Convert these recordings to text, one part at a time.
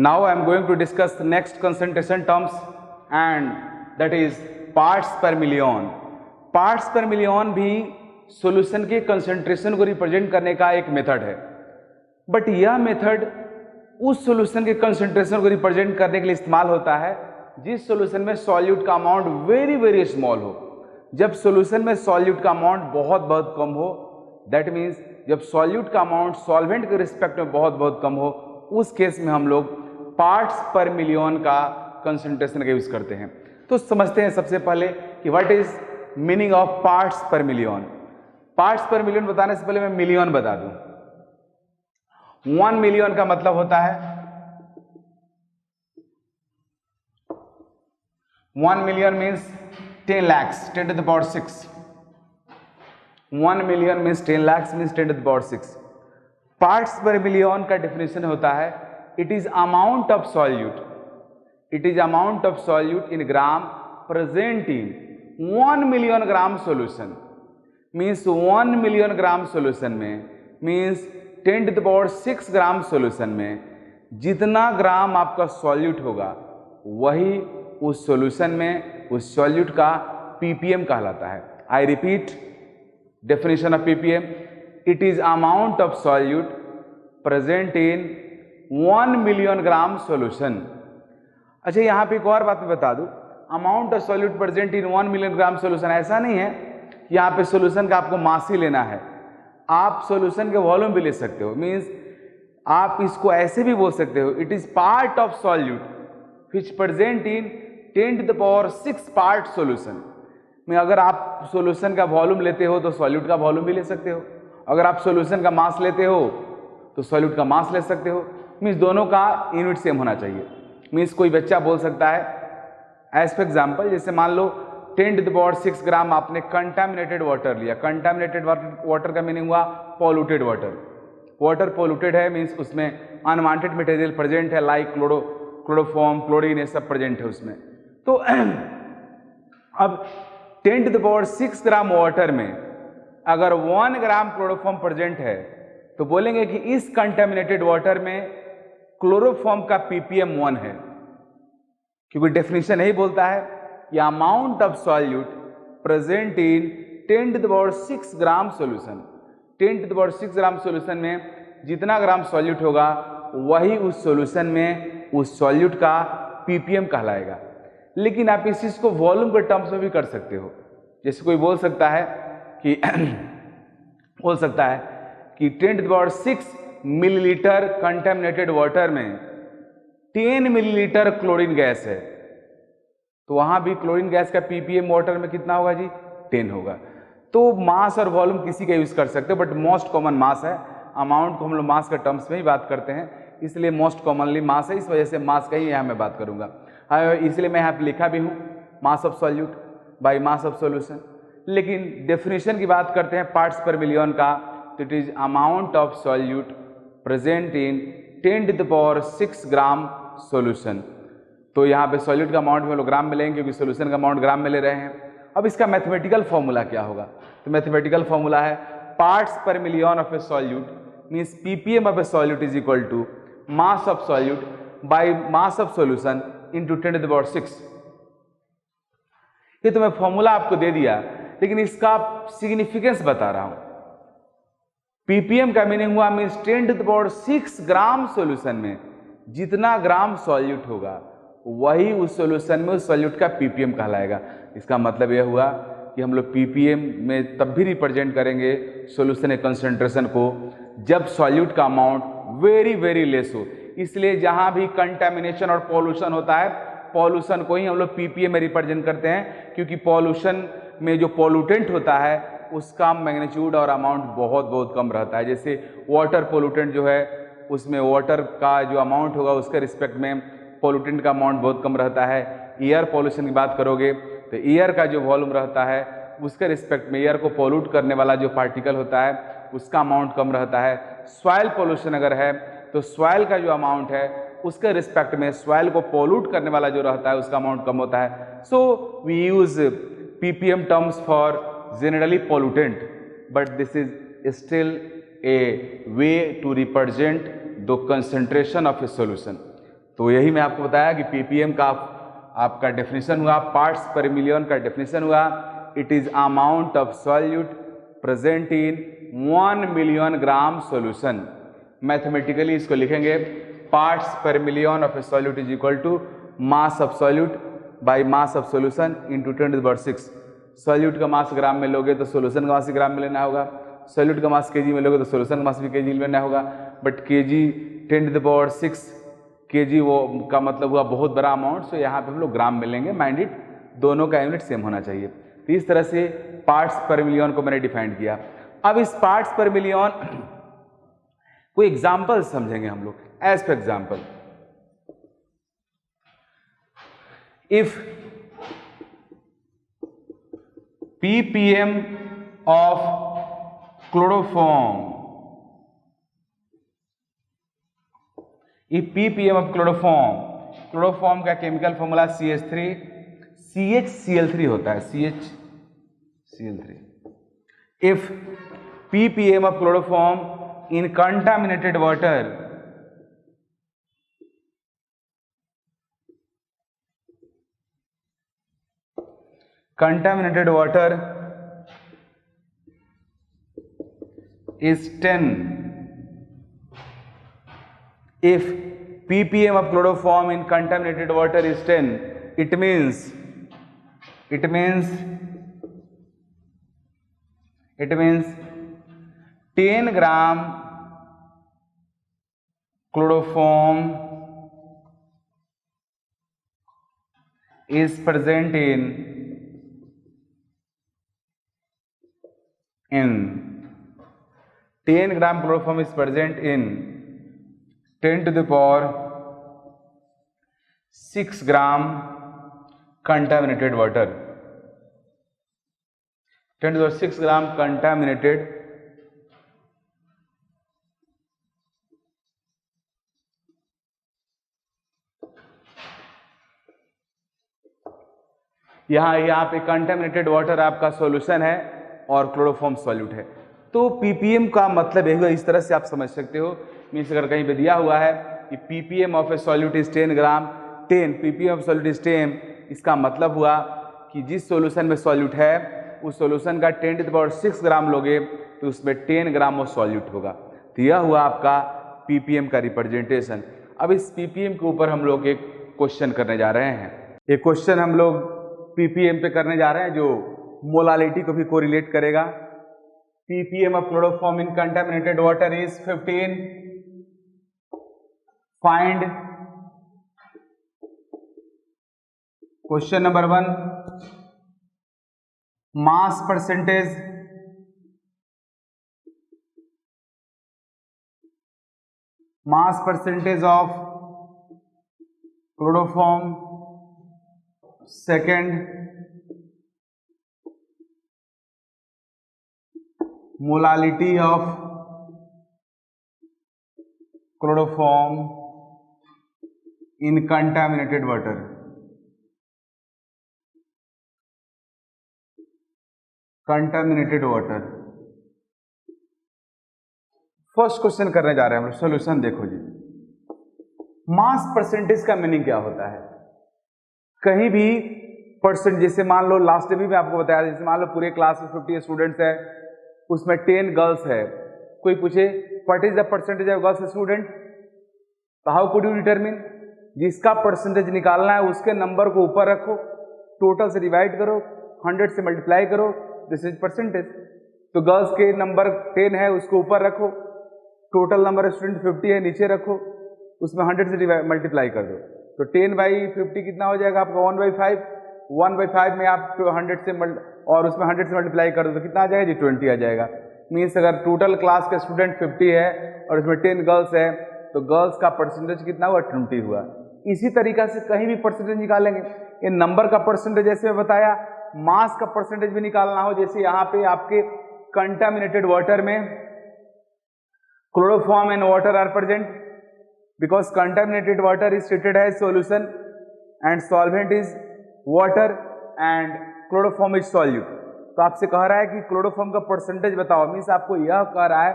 Now I am going to discuss the next concentration terms and that is parts per million. Parts पर million भी solution के concentration को represent करने का एक मेथड है, बट यह मेथड उस सॉल्यूशन के कंसंट्रेशन को रिप्रेजेंट करने के लिए इस्तेमाल होता है जिस सॉल्यूशन में सॉल्यूट का अमाउंट वेरी वेरी स्मॉल हो। जब सॉल्यूशन में सॉल्यूट का अमाउंट बहुत बहुत कम हो, दैट मीन्स जब सॉल्यूट का अमाउंट सॉल्वेंट के रिस्पेक्ट में बहुत बहुत कम हो, उस केस में हम लोग पार्ट्स पर मिलियन का कंसंट्रेशन का यूज करते हैं। तो समझते हैं सबसे पहले कि what is meaning of parts पर मिलियन। पार्ट्स पर मिलियन बताने से पहले मैं मिलियन बता दूं। 1 मिलियन का मतलब होता है 1 million means 10 lakhs 10 to the power 6। 1 million means 10 lakhs means 10 to the power 6। Parts पर मिलियन का डेफिनेशन होता है it is amount of solute, it is amount of solute in gram present in 1 million gram solution. Means 1 million gram solution में means 10 to the power 6 gram solution में जितना ग्राम आपका solute होगा वही उस सॉल्यूशन में उस सॉल्यूट का पीपीएम कहलाता है। I repeat definition of ppm, it is amount of solute present in 1 million gram solution. अच्छा, यहां पे एक और बात मैं बता दूं, amount of solute present in 1 million gram solution ऐसा नहीं है कि यहाँ पे सॉल्यूशन का आपको मास ही लेना है, आप सॉल्यूशन के वॉल्यूम भी ले सकते हो। मींस आप इसको ऐसे भी बोल सकते हो, it is part of solute which present in 10 to the power 6 part solution में। अगर आप सॉल्यूशन का वॉल्यूम लेते हो तो सॉल्यूट का वॉल्यूम भी ले सकते हो, अगर आप सॉल्यूशन का मास लेते हो तो सॉल्यूट का मास ले सकते हो। मीन्स दोनों का यूनिट सेम होना चाहिए। मीन्स कोई बच्चा बोल सकता है एज फॉर एग्जाम्पल, जैसे मान लो 10 to the power 6 ग्राम आपने कंटामिनेटेड वाटर लिया। कंटामिनेटेड वाटर का मीनिंग हुआ पॉल्यूटेड वाटर। वाटर पॉल्यूटेड है मीन्स उसमें अनवांटेड मटेरियल प्रेजेंट है, लाइक क्लोरोफॉर्म, क्लोरीन, ये सब प्रेजेंट है उसमें। तो अब 10 to the power 6 gram water में अगर 1 ग्राम क्लोरोफॉर्म प्रेजेंट है तो बोलेंगे कि इस कंटामिनेटेड वाटर में क्लोरोफॉर्म का पीपीएम 1 है, क्योंकि डेफिनेशन यही बोलता है कि amount of solute present in 10 to the power 6 gram solution. 10 to the power 6 gram solution में जितना ग्राम सॉल्यूट होगा वही उस सॉल्यूशन में उस सॉल्यूट का पीपीएम कहलाएगा। लेकिन आप इस चीज को वॉल्यूम के टर्म्स में भी कर सकते हो। जैसे कोई बोल सकता है कि 10 to the power 6 millilitre contaminated water में 10 मिलीलीटर क्लोरीन गैस है, तो वहां भी क्लोरीन गैस का पीपीएम वाटर में कितना होगा जी? 10 होगा। तो मास और वॉल्यूम किसी का यूज कर सकते हो, बट मोस्ट कॉमन मास है। अमाउंट को हम लोग मास के टर्म्स में ही बात करते हैं, इसलिए मोस्ट कॉमनली मास है, इस वजह से मास का ही यहाँ मैं बात करूंगा। इसलिए मैं यहाँ पे लिखा भी हूँ मास of solute by mass of solution. लेकिन डेफिनेशन की बात करते हैं पार्ट्स पर मिलियन का, तो it is amount of solute present in 10 to the power 6 gram solution. तो यहाँ पे सॉल्यूट का अमाउंट हम लोग ग्राम में लेंगे क्योंकि सॉल्यूशन का अमाउंट ग्राम में ले रहे हैं। अब इसका मैथमेटिकल फॉर्मूला क्या होगा? तो मैथमेटिकल फॉर्मूला है पार्ट्स पर million of a solute means ppm of a solute is equal to mass of solute by mass of solution into 10 to the power 6। ये तो मैं फॉर्मूला आपको दे दिया, लेकिन इसका सिग्निफिकेंस बता रहा हूं। पीपीएम का मीनिंग हुआ means 10 to the power 6 gram solution में जितना ग्राम सॉल्यूट होगा वही उस सॉल्यूशन में उस सॉल्यूट का पीपीएम कहलाएगा। इसका मतलब यह हुआ कि हम लोग पीपीएम में तब भी रिप्रेजेंट करेंगे सॉल्यूशन कंसंट्रेशन को जब सॉल्यूट का अमाउंट वेरी वेरी लेस हो। इसलिए जहां भी कंटामिनेशन और पॉल्यूशन होता है, पॉल्यूशन को ही हम लोग पीपीएम में रिप्रेजेंट करते हैं, क्योंकि पॉल्यूशन में जो पॉल्यूटेंट होता है उसका मैग्नीट्यूड और अमाउंट बहुत बहुत कम रहता है। जैसे वाटर पॉल्यूटेंट जो है उसमें वाटर का जो अमाउंट होगा उसके रिस्पेक्ट में पॉल्यूटेंट का अमाउंट बहुत कम रहता है। एयर पॉल्यूशन की बात करोगे तो एयर का जो वॉल्यूम रहता है उसके रिस्पेक्ट में एयर को पॉल्यूट करने वाला जो पार्टिकल होता है उसका अमाउंट कम रहता है। सॉइल पॉल्यूशन अगर है तो सॉइल का जो अमाउंट है उसके रिस्पेक्ट में सॉइल को पॉल्यूट करने वाला जो रहता है उसका अमाउंट कम होता है। So we use ppm terms for generally pollutant, but this is still a way to represent the concentration of a solution। तो यही मैं आपको बताया कि ppm का आपका डेफिनेशन हुआ, पार्ट्स पर मिलियन का डेफिनेशन हुआ, it is amount of solute present in 1 million gram solution. Mathematically इसको लिखेंगे, पार्ट्स पर million of a solute is equal to mass of solute by mass of solution into 10⁻⁶। Solute का mass ग्राम में लोगे तो solution का mass ग्राम में लेना होगा, सॉल्यूट का मास केजी में लोगे तो सॉल्यूशन का मास भी केजी में लेना होगा। बट केजी 10⁻⁶, केजी वो का मतलब हुआ बहुत बड़ा अमाउंट, सो यहाँ पे हम लोग ग्राम में लेंगे। माइंड इट, दोनों का यूनिट सेम होना चाहिए। तो इस तरह से पार्ट्स पर मिलियन को मैंने डिफाइन किया। अब इस पार्ट्स पर मिलियन कोई एग्जाम्पल समझेंगे हम लोग। As for example, if ppm of chloroform, if ppm of chloroform का केमिकल फॉर्मूला CH3, CHCl3 होता है, CHCl3। if ppm of chloroform in contaminated water is 10, if ppm of chloroform in contaminated water is 10, it means 10 gram chloroform is present in 10 gram chloroform is present in 10⁻⁶ gram contaminated water, 10⁻⁶ gram contaminated यहाँ पे contaminated water आपका solution है और chloroform solute है। तो ppm का मतलब यही हुआ, इस तरह से आप समझ सकते हो। मीन्स अगर कहीं पे दिया हुआ है कि ppm of a solute is 10 gram, 10 ppm of solute is 10, इसका मतलब हुआ कि जिस सॉल्यूशन में सॉल्यूट है उस सॉल्यूशन का 10⁻⁶ ग्राम लोगे तो उसमें 10 ग्राम वो सॉल्यूट होगा। तो यह हुआ आपका ppm का रिप्रेजेंटेशन। अब इस ppm के ऊपर हम लोग एक क्वेश्चन करने जा रहे हैं। एक क्वेश्चन हम लोग ppm पे करने जा रहे हैं जो मोलालिटी को भी कोरिलेट करेगा। ppm of chloroform in contaminated water is 15. Find question number 1, mass percentage of chloroform. Second, molality of chloroform in contaminated water. First question करने जा रहे हैं हम लोग। सॉल्यूशन देखो जी, मास परसेंटेज का मीनिंग क्या होता है? कहीं भी परसेंट, जैसे मान लो लास्ट भी मैं आपको बताया, जैसे मान लो पूरे क्लास में 50 स्टूडेंट्स है, उसमें 10 गर्ल्स है। कोई पूछे what is the percentage of girls student, तो हाउ कुड यू डिटरमिन? जिसका परसेंटेज निकालना है उसके नंबर को ऊपर रखो, टोटल से डिवाइड करो, 100 से मल्टीप्लाई करो, दिस इज परसेंटेज। तो गर्ल्स के नंबर 10 है उसको ऊपर रखो, टोटल नंबर स्टूडेंट 50 है नीचे रखो, उसमें 100 से मल्टीप्लाई कर दो। तो 10/50 कितना हो जाएगा आपका 1/5। 1/5 में आप 100 से और उसमें 100 से मल्टीप्लाई कर दो तो कितना आ जाएगा जी 20 आ जाएगा। मीन्स अगर टोटल क्लास के स्टूडेंट 50 है और इसमें 10 गर्ल्स है तो गर्ल्स का परसेंटेज कितना हुआ 20 हुआ। इसी तरीका से कहीं भी परसेंटेज निकालेंगे। ये नंबर का परसेंटेज जैसे मैं बताया, मास का परसेंटेज भी निकालना हो, जैसे यहाँ पे आपके कंटामिनेटेड वाटर में chloroform and water are present, because contaminated water is treated as solution and solvent is water and chloroform is solute. तो आपसे कह रहा है कि क्लोरोफॉर्म का परसेंटेज बताओ, मीन्स आपको यह कह रहा है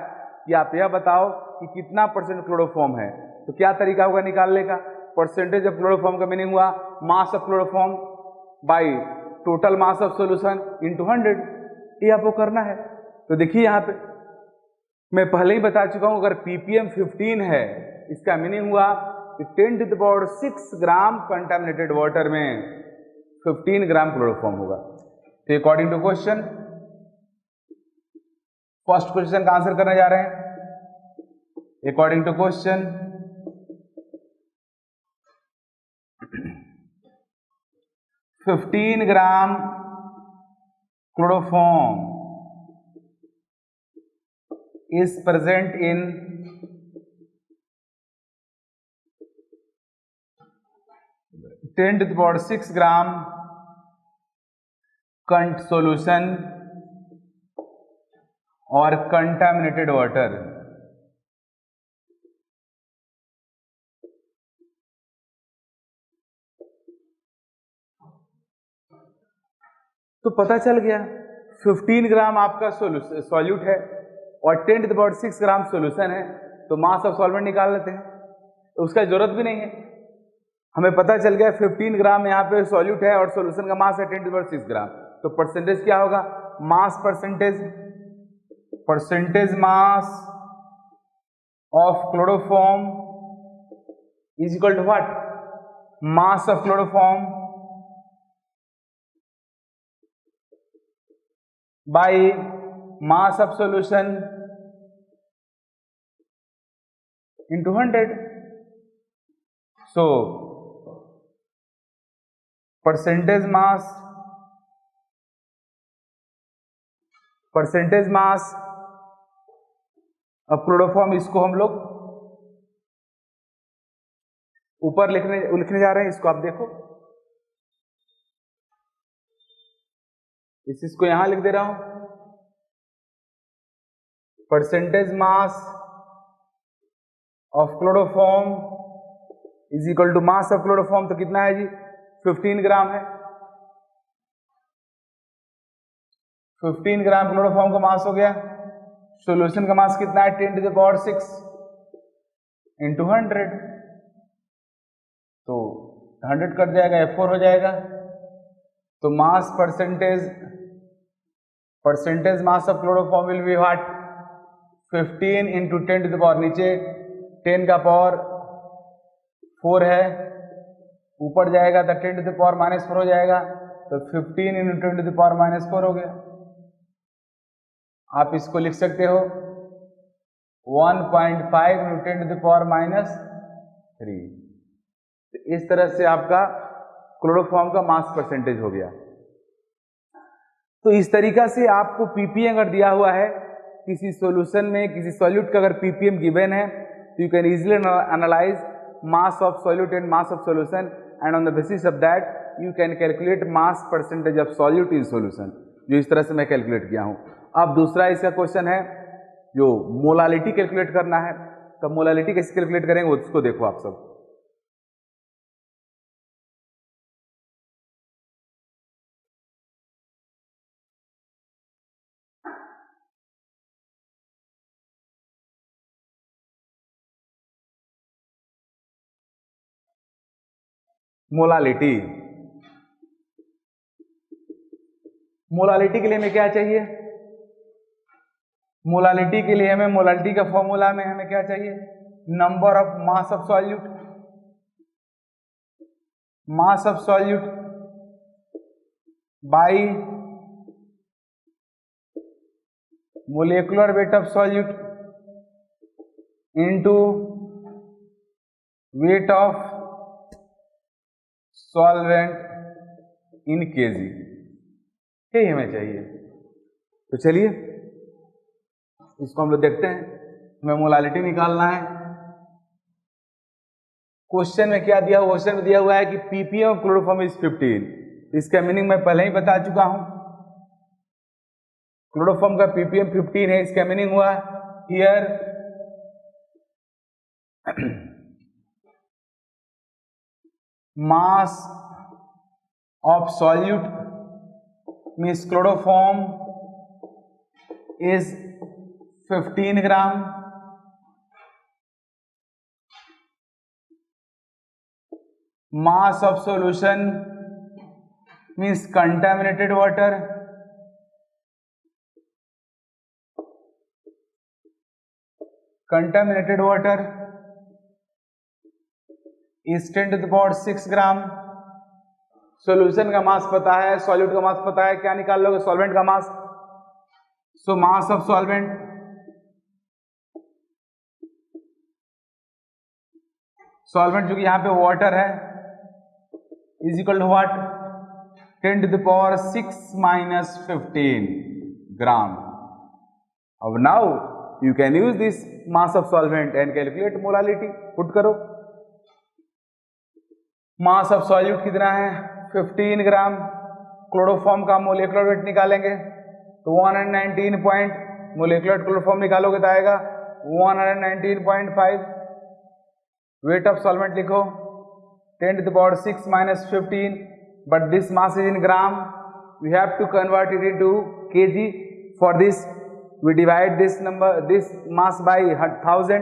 कि आप यह बताओ कि कितना परसेंट क्लोरोफॉर्म है। तो क्या तरीका होगा निकालने का? परसेंटेज ऑफ क्लोरोफॉर्म का मीनिंग हुआ मास of chloroform by total mass of solution into 100। ये आपको करना है। तो देखिए यहाँ पे मैं पहले ही बता चुका हूं, अगर ppm 15 है इसका मीनिंग हुआ कि 10⁶ ग्राम कंटामिनेटेड वाटर में 15 ग्राम क्लोरोफॉर्म होगा। तो according to question, first question का आंसर करने जा रहे हैं। According to question, $15 gram chloroform is present in 10⁶ gram solution और contaminated water। तो पता चल गया 15 ग्राम आपका सॉल्यूट है और 10⁶ ग्राम सॉल्यूशन है, तो मास ऑफ सॉल्वेंट निकाल लेते हैं। तो उसका जरूरत भी नहीं है, हमें पता चल गया 15 ग्राम यहाँ पे सॉल्यूट है और सॉल्यूशन का मास है 10⁶ ग्राम। तो परसेंटेज क्या होगा, mass percentage mass of chloroform is equal to what, mass of chloroform by mass of solution into 100। so percentage mass of chloroform, इसको हम लोग ऊपर लिखने जा रहे हैं। इसको आप देखो, इस चीज को यहां लिख दे रहा हूं, percentage mass of chloroform is equal to mass of chloroform. तो कितना है जी, 15 ग्राम है। 15 ग्राम क्लोरोफॉर्म का मास हो गया। सॉल्यूशन का मास कितना है, 10⁶ इंटू 100। तो 100 कट जाएगा, F4 हो जाएगा। तो मास percentage mass of chloroform will be what, 15 into 10⁻, नीचे 10 का पावर 4 है, ऊपर जाएगा तो 10⁻⁻4 हो जाएगा। तो 15 इंटू 10⁻⁻4 हो गया। आप इसको लिख सकते हो 1.5 इंटू 10⁻3। इस तरह से आपका क्लोरोफॉर्म का मास परसेंटेज हो गया। तो इस तरीका से आपको पीपीएम अगर दिया हुआ है किसी सॉल्यूशन में, किसी सॉल्यूट का अगर पीपीएम गिवन है, तो you can easily analyse mass of solute and mass of solution, and on the basis of that you can calculate mass percentage of solute in solution, जो इस तरह से मैं कैलकुलेट किया हूं। अब दूसरा इसका क्वेश्चन है जो मोलालिटी कैलकुलेट करना है। तो मोलालिटी कैसे कैलकुलेट करेंगे उसको देखो आप सब। मोलालिटी के लिए हमें क्या चाहिए, मोलालिटी के लिए हमें मोलालिटी का फॉर्मूला में हमें क्या चाहिए, number of mass of solute, mass of solute by molecular weight of solute into weight of solvent in KG, यही हमें चाहिए। तो चलिए इसको हम लोग देखते हैं, हमें मोलालिटी निकालना है। क्वेश्चन में क्या दिया हुआ, क्वेश्चन में दिया हुआ है कि पीपीएम ऑफ क्लोरोफॉर्म इज 15। इसका मीनिंग मैं पहले ही बता चुका हूं, क्लोरोफॉर्म का पीपीएम 15 है। इसका मीनिंग हुआ here mass of solute means chloroform is 15 gram mass of solution means contaminated water, is 10 to the power 6 gram. Solution का मास पता है, सॉल्यूट का मास पता है, क्या निकाल लोगे? सॉल्वेंट का मास। सो मास ऑफ सॉल्वेंट जो कि यहाँ पे वाटर है is equal to what? 10 to the power 6 minus 15 gram. अब now you can use this mass of solvent and calculate molality. Put करो, मास ऑफ सॉल्यूट कितना है? 15 ग्राम। क्लोरोफॉर्म का मोलेकुलर वेट निकालेंगे तो 119 पॉइंट, मोलेकुलर क्लोरोफॉर्म निकालोगे तो आएगा 119.5। वेट ऑफ सॉल्वेंट लिखो 10 to the power 6 minus 15, but this mass is in gram. We have to convert it into kg. For this we divide this number, this mass by 1000.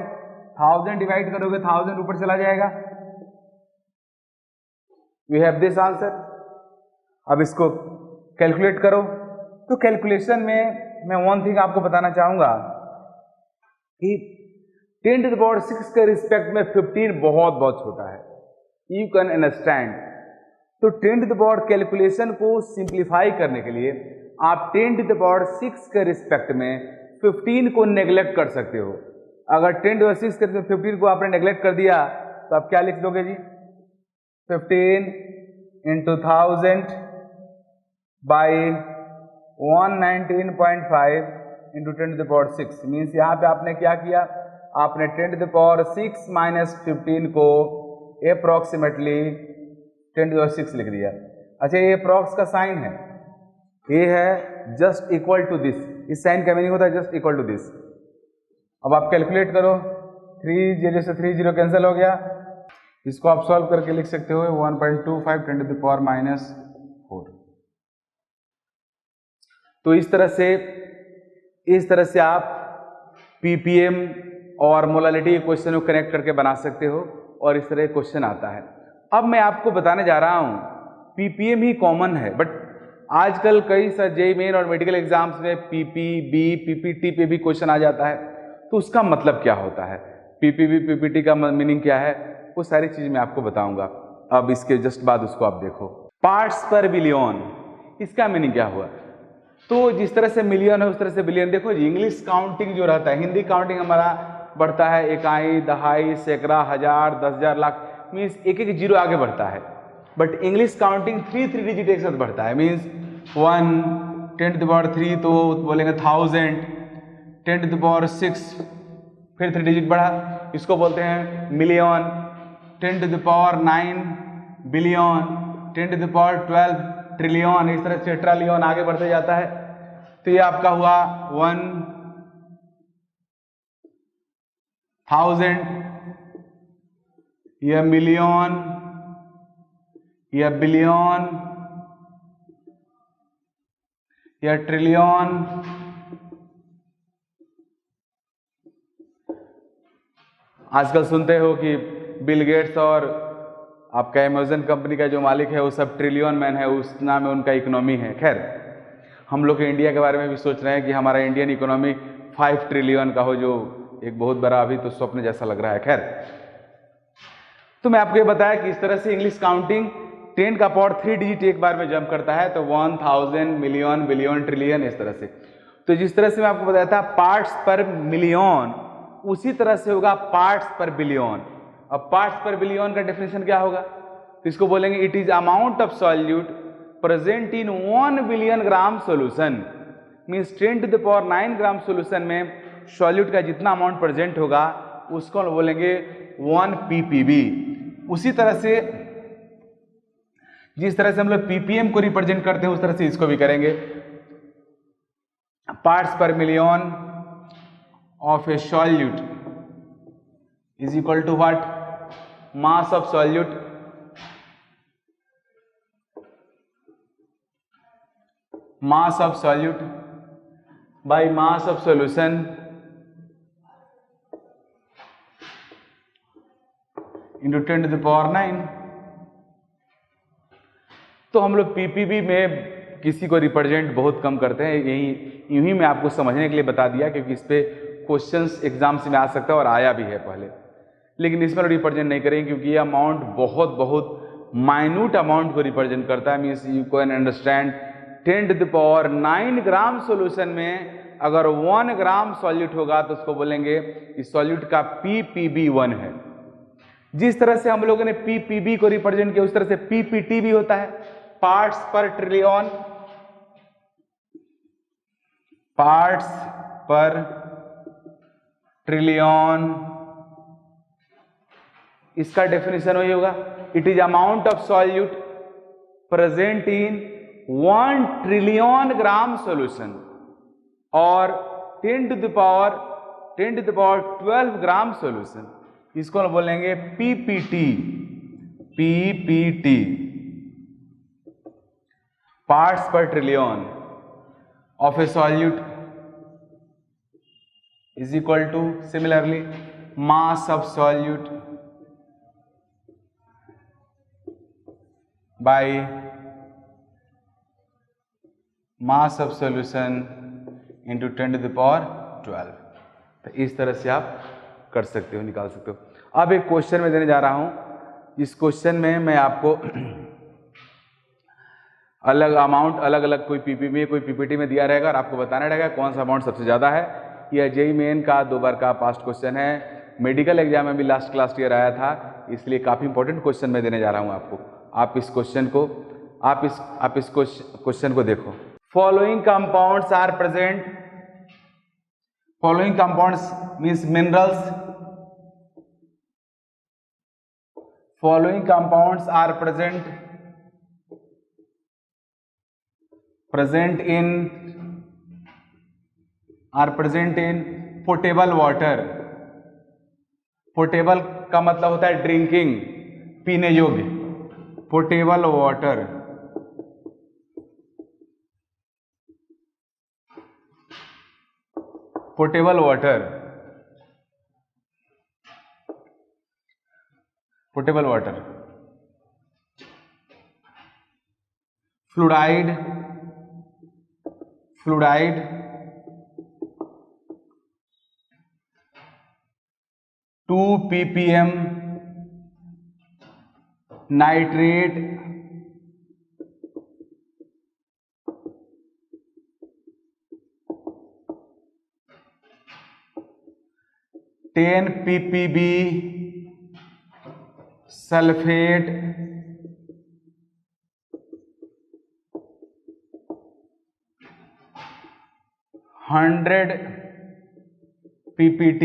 1000 divide करोगे 1000 ऊपर चला जाएगा। We have this answer. अब इसको calculate करो। तो calculation में मैं वन थिंग आपको बताना चाहूंगा कि 10 to the power 6 के रिस्पेक्ट में 15 बहुत बहुत छोटा है। You can understand. तो 10 to the power कैलकुलेशन को सिंप्लीफाई करने के लिए आप 10 to the power 6 के रिस्पेक्ट में 15 को नेग्लेक्ट कर सकते हो। अगर 10 to the 6 के 15 को आपने नेग्लेक्ट कर दिया तो आप क्या लिख दोगे जी? 15 into 1000 by 119.5 into 10 to the power 6 means यहाँ पे आपने क्या किया? आपने 10 to the power 6 minus 15 को अप्रोक्सीमेटली 10 to the 6 लिख दिया। अच्छा, ये अप्रोक्स का साइन है, ये है जस्ट इक्वल टू दिस। इस साइन का मीनिंग होता है जस्ट इक्वल टू दिस। अब आप कैलकुलेट करो, 30 से 30 कैंसिल हो गया। इसको आप सॉल्व करके लिख सकते हो 1.25 10 to the power minus 4। तो इस तरह से आप पीपीएम और मोलालिटी क्वेश्चन को कनेक्ट करके बना सकते हो और इस तरह क्वेश्चन आता है। अब मैं आपको बताने जा रहा हूं, पीपीएम ही कॉमन है, बट आजकल कई सारे जेईई मेन और मेडिकल एग्जाम्स में पीपीबी पीपीटी पे भी क्वेश्चन आ जाता है। तो उसका मतलब क्या होता है, पीपीबी पीपीटी का मीनिंग क्या है, वो सारी चीज मैं आपको बताऊंगा। अब इसके जस्ट बाद उसको आप देखो। पार्ट्स पर बिलियन, इसका मीनिंग क्या हुआ? तो जिस तरह से मिलियन है उस तरह से बिलियन। देखो जी, इंग्लिश काउंटिंग जो रहता है, हिंदी काउंटिंग हमारा बढ़ता है इकाई, दहाई, सैकड़ा, हजार, 10,000, लाख, मीन्स एक एक जीरो आगे बढ़ता है। बट इंग्लिश काउंटिंग 3 डिजिट एक साथ बढ़ता है। मीन्स 1 10 to the power 3 तो बोलेंगे 1000, 10 to the power 6 फिर 3 डिजिट बढ़ा, इसको बोलते हैं million. 10 to the power 9 billion, 10 to the power 12 trillion, इस तरह से ट्रिलियन आगे बढ़ते जाता है। तो ये आपका हुआ 1000, यह मिलियन, यह बिलियन, यह ट्रिलियन, आजकल सुनते हो कि बिल गेट्स और आपका अमेज़न कंपनी का जो मालिक है वो सब ट्रिलियन मैन है, उस नाम में उनका इकोनॉमी है। खैर, हम लोग इंडिया के बारे में भी सोच रहे हैं कि हमारा इंडियन इकोनॉमी 5 ट्रिलियन का हो, जो एक बहुत बड़ा अभी तो स्वप्न जैसा लग रहा है। खैर, तो मैं आपको ये बताया कि इस तरह से इंग्लिश काउंटिंग 10 का पावर 3 डिजिट एक बार में जंप करता है, तो 1000, मिलियन, बिलियन, ट्रिलियन, इस तरह से। तो जिस तरह से मैं आपको बताया था पार्ट्स पर मिलियन, उसी तरह से होगा पार्ट्स पर बिलियन। अब पार्ट्स पर बिलियन का डेफिनेशन क्या होगा? तो इसको बोलेंगे it is amount of solute present in 1 billion gram solution. Means 10 to the power 9 gram solution में सॉल्यूट का जितना अमाउंट प्रेजेंट होगा उसको बोलेंगे 1 ppb। उसी तरह से जिस तरह से हम लोग पीपीएम को रिप्रेजेंट करते हैं उस तरह से इसको भी करेंगे। पार्ट्स पर million of a solute is equal to what? Mass of solute by mass of solution into 10 to the power 9 तो हम लोग पीपीबी में किसी को रिप्रेजेंट बहुत कम करते हैं, यही यूं ही मैं आपको समझने के लिए बता दिया, क्योंकि इस पे क्वेश्चंस एग्जाम्स में आ सकता है और आया भी है पहले। लेकिन इसमें रिप्रेजेंट नहीं करेंगे क्योंकि ये अमाउंट बहुत माइन्यूट अमाउंट को रिप्रेजेंट करता है। Means you can understand 10⁹ gram solution में अगर 1 ग्राम सॉल्यूट होगा तो उसको बोलेंगे इस सॉल्यूट का PPB1 है। जिस तरह से हम लोगों ने PPB को रिप्रेजेंट किया उस तरह से PPT भी होता है, पार्ट्स पर ट्रिलियन। पार्ट्स पर ट्रिलियन, इसका डेफिनेशन वही होगा, it is amount of solute present in 1 trillion gram solution और 10⁻12 ग्राम सॉल्यूशन। इसको बोलेंगे PPT। PPT पार्ट्स पर trillion of a solute is equal to similarly mass of solute by mass of solution into 10⁻12। तो इस तरह से आप कर सकते हो, निकाल सकते हो। अब एक क्वेश्चन में देने जा रहा हूं। इस क्वेश्चन में मैं आपको अलग अमाउंट अलग अलग कोई पीपीबी में कोई पीपीटी में दिया रहेगा और आपको बताना रहेगा कौन सा अमाउंट सबसे ज़्यादा है। यह जेईई मेन का 2 बार का पास्ट क्वेश्चन है, मेडिकल एग्जाम में भी लास्ट ईयर आया था, इसलिए काफ़ी इंपॉर्टेंट क्वेश्चन मैं देने जा रहा हूं आपको। आप इस क्वेश्चन को आप इस क्वेश्चन को देखो। Following compounds are present, following compounds means minerals, following compounds are present in portable water. Portable का मतलब होता है ड्रिंकिंग, पीने योग्य। Portable water, portable water, portable water, fluoride, fluoride, 2 ppm nitrate, ten ppb sulphate, 100 ppt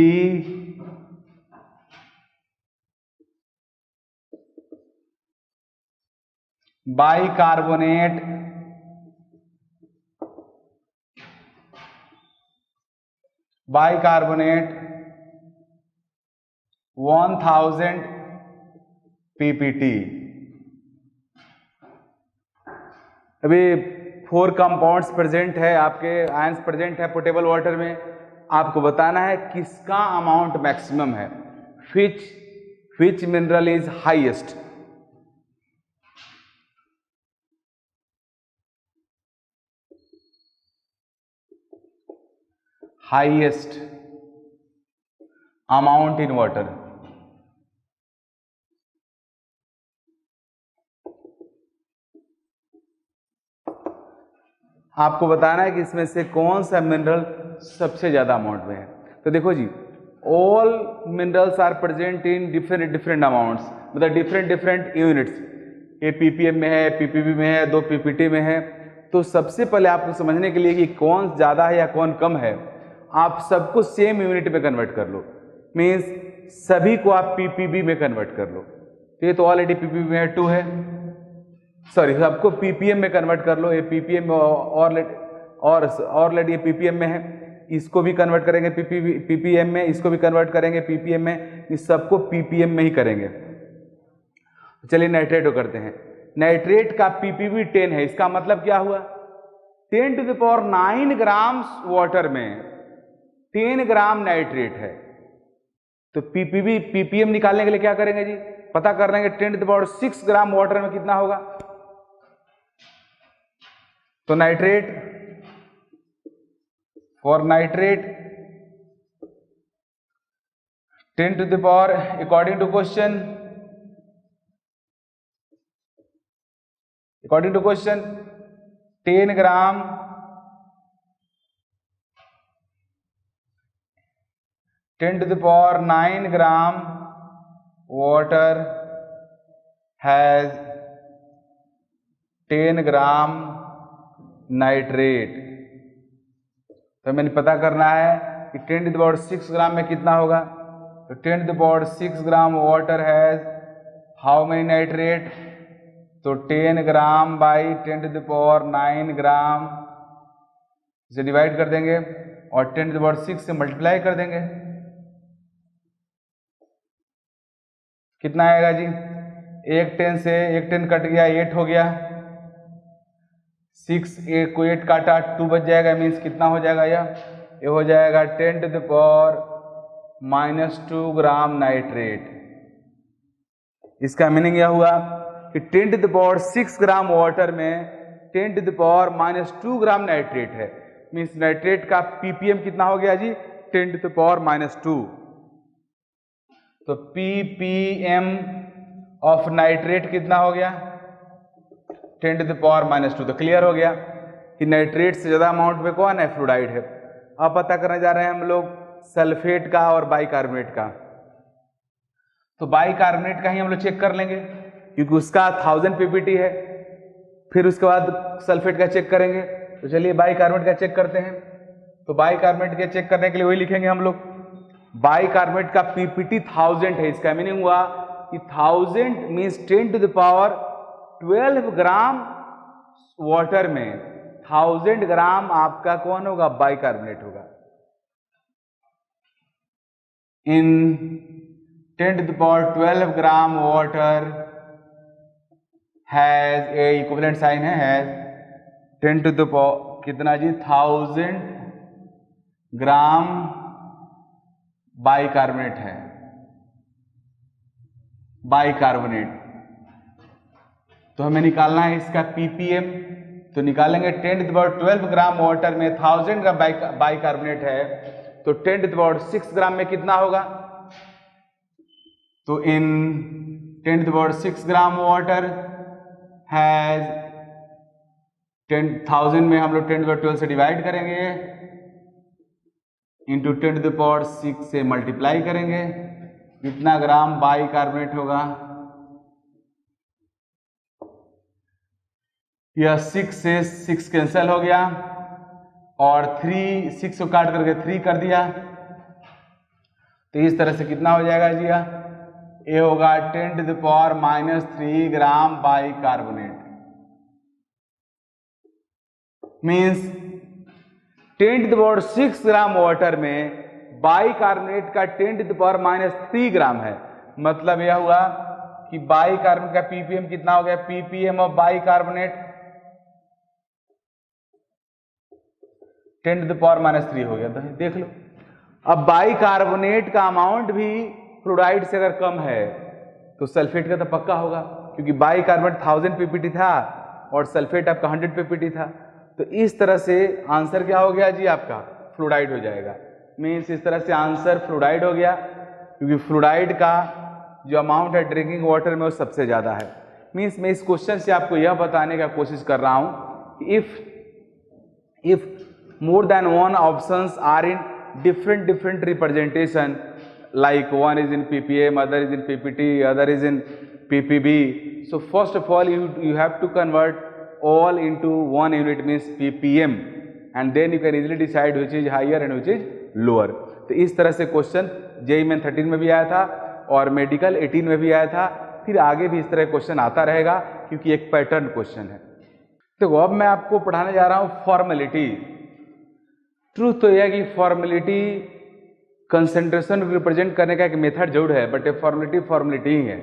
bicarbonate, 1000 ppt। अभी 4 compounds present है, आपके ions present है पोर्टेबल वाटर में। आपको बताना है किसका अमाउंट मैक्सिमम है, which mineral is highest. Highest amount in water. आपको बताना है कि इसमें से कौन सा मिनरल सबसे ज्यादा अमाउंट में है। तो देखो जी, all minerals are present in different amounts, मतलब डिफरेंट यूनिट्स। ये ppm में है, ppb में है, 2 ppt में है। तो सबसे पहले आपको समझने के लिए कि कौन ज्यादा है या कौन कम है, आप सबको सेम यूनिट में कन्वर्ट कर लो। मीन्स सभी को आप ppb में कन्वर्ट कर लो। तो ये तो ऑलरेडी ppb में है, 2 है, सॉरी सबको ppm में कन्वर्ट कर लो। ये ppm में ऑलरेडी ये ppm में है, इसको भी कन्वर्ट करेंगे ppm में, इसको भी कन्वर्ट करेंगे ppm में, इस सबको ppm में ही करेंगे। चलिए नाइट्रेट को करते हैं। नाइट्रेट का ppb 10 है, इसका मतलब क्या हुआ, 10⁹ ग्राम वाटर में 10 ग्राम नाइट्रेट है। तो ppm निकालने के लिए क्या करेंगे जी, पता कर लेंगे 10⁶ ग्राम वाटर में कितना होगा। तो nitrate, for nitrate 10 to the power according to question 10 gram 10 to the power 9 gram water has 10 gram nitrate. तो मैंने पता करना है कि 10 to the power 6 ग्राम में कितना होगा। तो 10 to the power 6 gram water has how many nitrate, तो 10 gram by 10 to the power 9 ग्राम, इसे डिवाइड कर देंगे और 10 to the power 6 से मल्टीप्लाई कर देंगे। कितना आएगा जी, एक 10 से एक 10 कट गया, 8 हो गया, 6 8 को 8 काटा 2 बच जाएगा, मीन्स कितना हो जाएगा, ये हो जाएगा 10 to the power -2 gram nitrate. इसका मीनिंग यह हुआ कि 10 to the power 6 gram water में 10 to the power -2 gram nitrate है, मीन्स नाइट्रेट का ppm कितना हो गया जी, 10 to the power -2। तो ppm ऑफ नाइट्रेट कितना हो गया, 10 to the power -2। तो क्लियर हो गया कि नाइट्रेट से ज्यादा अमाउंट में कौन है, फ्लोराइड है। अब पता करने जा रहे हैं हम लोग सल्फेट का और बाइकार्बोनेट का। तो बाइकार्बोनेट का ही हम लोग चेक कर लेंगे क्योंकि उसका 1000 ppt है, फिर उसके बाद सल्फेट का चेक करेंगे। तो चलिए बाइकार्बोनेट का चेक करते हैं। तो बाइकार्बोनेट के चेक करने के लिए वही लिखेंगे हम लोग, बाइकार्बोनेट का ppt 1000 है। इसका मीनिंग हुआ कि 1000 means 10 to the power 12 gram water में 1000 ग्राम आपका कौन होगा, बाइकार्बोनेट होगा। In 10 to the power 12 gram water has a equivalent sign है, हैज 10 to the power कितना जी, 1000 ग्राम बाइकार्बोनेट है, बाइकार्बोनेट। तो हमें निकालना है इसका ppm। तो निकालेंगे 10 to the power 12 gram water में 1000 का बाइकार्बोनेट है, तो 10 to the power 6 ग्राम में कितना होगा। तो इन 10 to the power 6 gram water has 10,000 में हम लोग 10 to the power 12 से डिवाइड करेंगे, इंटू 10 to the power 6 से मल्टीप्लाई करेंगे, कितना ग्राम बाइकार्बोनेट होगा। यह 6 से 6 कैंसिल हो गया और 3 6 को काट करके 3 कर दिया। तो इस तरह से कितना हो जाएगा जी, ये होगा 10 to the power -3 gram bicarbonate. Means 10 to the power 6 gram water में बाइकार्बोनेट का 10 to the power -3 ग्राम है। मतलब यह हुआ कि बाइकार्बोनेट का ppm कितना हो गया, ppm of bicarbonate 10 to the power -3 हो गया। तो देख लो, अब बाइकार्बोनेट का अमाउंट भी फ्लोराइड से अगर कम है तो सल्फेट का तो पक्का होगा, क्योंकि बाइकार्बोनेट 1000 ppt था और सल्फेट आपका 100 ppt था। तो इस तरह से आंसर क्या हो गया जी, आपका फ्लोराइड हो जाएगा। मीन्स इस तरह से आंसर फ्लोराइड हो गया, क्योंकि फ्लोराइड का जो अमाउंट है ड्रिंकिंग वाटर में वो सबसे ज़्यादा है। मीन्स मैं इस क्वेश्चन से आपको यह बताने का कोशिश कर रहा हूँ कि if more than one options are in different representation, like one is in ppm, other is in ppt, other is in ppb. So first of all you have to convert all into one unit, means ppm, and then you can easily decide which is higher and which is lower. तो इस तरह से question JEE main 13 में भी आया था और medical 18 में भी आया था, फिर आगे भी इस तरह क्वेश्चन आता रहेगा क्योंकि एक पैटर्न क्वेश्चन है। तो अब मैं आपको पढ़ाने जा रहा हूँ फॉर्मेलिटी। ट्रूथ तो यह है कि फॉर्मेलिटी कंसंट्रेशन रिप्रेजेंट करने का एक मेथड जरूर है, बट फॉर्मेलिटी ही है।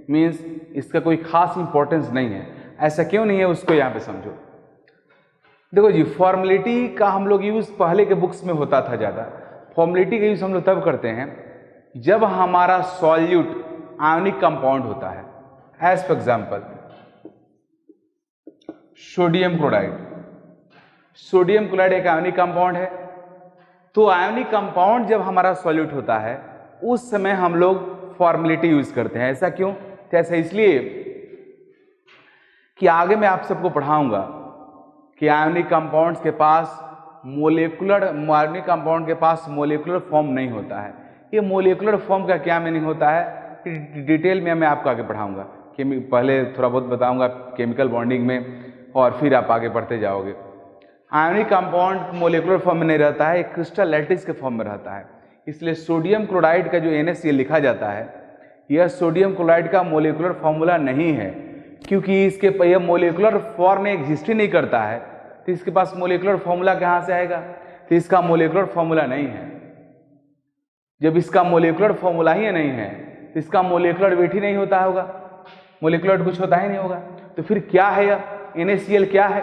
मीन्स इसका कोई खास इंपॉर्टेंस नहीं है। ऐसा क्यों नहीं है उसको यहाँ पे समझो। देखो जी, फॉर्मेलिटी का हम लोग यूज पहले के बुक्स में होता था ज़्यादा। फॉर्मेलिटी का यूज हम लोग तब करते हैं जब हमारा सॉल्यूट आयनिक कंपाउंड होता है। As for example sodium chloride, sodium chloride एक आयनिक कंपाउंड है। तो आयनिक कंपाउंड जब हमारा सॉल्यूट होता है उस समय हम लोग फॉर्मेलिटी यूज करते हैं। ऐसा क्यों? तो ऐसा इसलिए कि आगे मैं आप सबको पढ़ाऊंगा कि आयनिक कंपाउंड्स के पास आयनिक कंपाउंड के पास मोलिकुलर फॉर्म नहीं होता है। ये मोलिकुलर फॉर्म का क्या मीनिंग होता है डिटेल में मैं आपको आगे पढ़ाऊंगा। कि पहले थोड़ा बहुत बताऊंगा केमिकल बॉन्डिंग में और फिर आप आगे बढ़ते जाओगे। आयनिक कंपाउंड मोलिकुलर फॉर्म में नहीं रहता है, एक क्रिस्टल लैटिस के फॉर्म में रहता है। इसलिए सोडियम क्लोराइड का जो NaCl लिखा जाता है यह सोडियम क्लोराइड का मोलिकुलर फॉर्मूला नहीं है, क्योंकि इसके यह मोलिकुलर फॉर्म में एग्जिस्ट ही नहीं करता है। तो इसके पास मोलिकुलर फॉर्मूला कहाँ से आएगा? तो इसका मोलिकुलर फॉर्मूला नहीं है। जब इसका मोलिकुलर फॉर्मूला ही नहीं है तो इसका मोलिकुलर वेट ही नहीं होता होगा, मोलिकुलर कुछ होता ही नहीं होगा। तो फिर क्या है यह NaCl क्या है?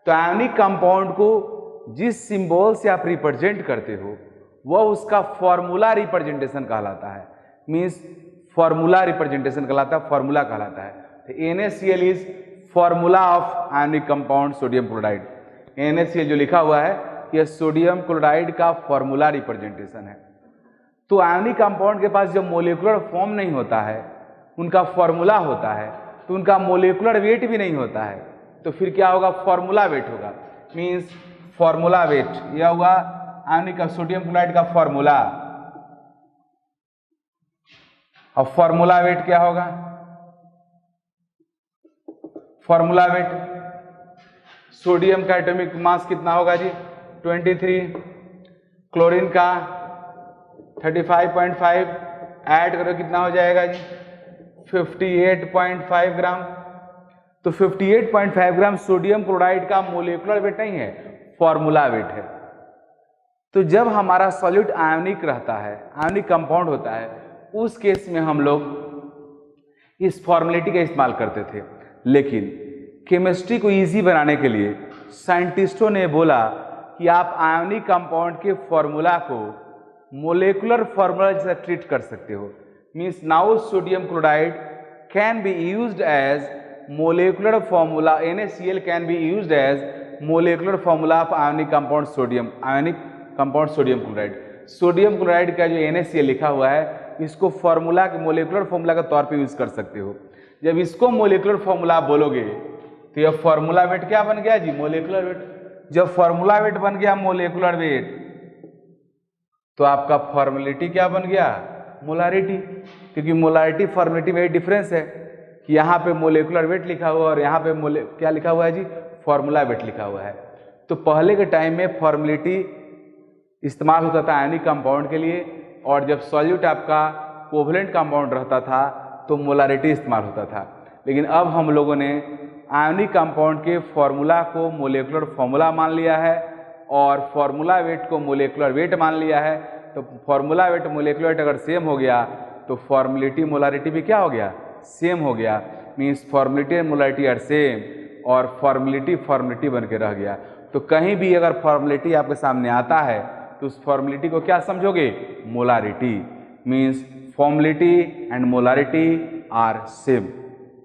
तो आयनिक कंपाउंड को जिस सिंबल से आप रिप्रेजेंट करते हो वह उसका फॉर्मूला रिप्रेजेंटेशन कहलाता है। मींस फॉर्मूला रिप्रेजेंटेशन कहलाता है, फॉर्मूला कहलाता है। तो NaCl is formula of ionic compound sodium chloride. NaCl जो लिखा हुआ है यह सोडियम क्लोराइड का फॉर्मूला रिप्रेजेंटेशन है। तो आयनिक कंपाउंड के पास जब मोलिकुलर फॉर्म नहीं होता है, उनका फॉर्मूला होता है, तो उनका मोलिकुलर वेट भी नहीं होता है। तो फिर क्या होगा? फॉर्मूला वेट होगा। मींस फॉर्मूला वेट यह हुआ आयनिक सोडियम क्लोराइड का फॉर्मूला। और फॉर्मूला वेट क्या होगा? फॉर्मूला वेट सोडियम का एटॉमिक मास कितना होगा जी? 23। क्लोरीन का 35.5 ऐड करो कितना हो जाएगा जी? 58.5 ग्राम। तो 58.5 ग्राम सोडियम क्लोराइड का मोलिकुलर वेट नहीं है, फॉर्मूला वेट है। तो जब हमारा सॉल्यूट आयनिक रहता है, आयनिक कंपाउंड होता है, उस केस में हम लोग इस फॉर्मेलिटी का इस्तेमाल करते थे। लेकिन केमिस्ट्री को इजी बनाने के लिए साइंटिस्टों ने बोला कि आप आयनिक कंपाउंड के फॉर्मूला को मोलिकुलर फॉर्मूला जैसा ट्रीट कर सकते हो। Means now sodium chloride can be used as molecular formula, NaCl can be used as molecular formula of ionic compound sodium, ionic compound sodium chloride. Sodium chloride का जो NaCl लिखा हुआ है इसको फॉर्मूला के मोलिकुलर फॉर्मूला के तौर पे यूज कर सकते हो। जब इसको मोलिकुलर फॉर्मूला बोलोगे तो यह फॉर्मूला वेट क्या बन गया जी? Molecular weight. जब फॉर्मूला वेट बन गया मोलिकुलर वेट तो आपका फॉर्मेलिटी क्या बन गया? मोलारिटी। क्योंकि मोलारिटी फॉर्मेलिटी में डिफरेंस है कि यहाँ पे मोलिकुलर वेट लिखा हुआ और यहाँ पे क्या लिखा हुआ है जी? फॉर्मूला वेट लिखा हुआ है। तो पहले के टाइम में फॉर्मेलिटी इस्तेमाल होता था आयनिक कंपाउंड के लिए, और जब सॉल्यूट आपका कोवलेंट कंपाउंड रहता था तो मोलारिटी इस्तेमाल होता था। लेकिन अब हम लोगों ने आयनिक कंपाउंड के फॉर्मूला को मोलिकुलर फॉर्मूला मान लिया है और फॉर्मूला वेट को मोलिकुलर वेट मान लिया है। तो फॉर्मूला वेट मोलिकुलर वेट अगर सेम हो गया तो फॉर्मेलिटी मोलारिटी भी क्या हो गया? सेम हो गया। Means formality and molarity are same, और फॉर्मेलिटी बन के रह गया। तो कहीं भी अगर फॉर्मेलिटी आपके सामने आता है तो उस फॉर्मेलिटी को क्या समझोगे? Molarity. Means formality and molarity are same.